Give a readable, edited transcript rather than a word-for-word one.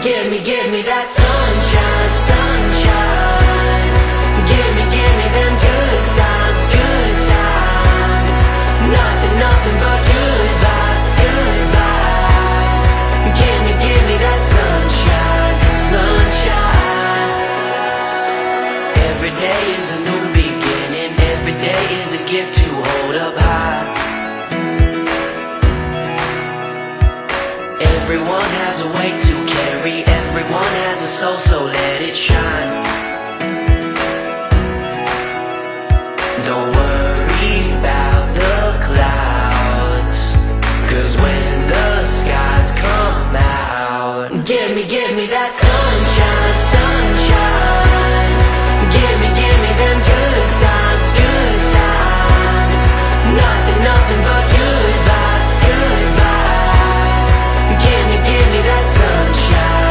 Give me that sunshine, sunshine. Give me them good times, good times. Nothing, nothing but good vibes, good vibes. Give me that sunshine, sunshine. Every day is a new beginning. Every day is a gift to hold up high. Everyone has a weight to carry. Everyone has a soul, so let it shine. Don't worry about the clouds, 'cause when the skies come out, give me that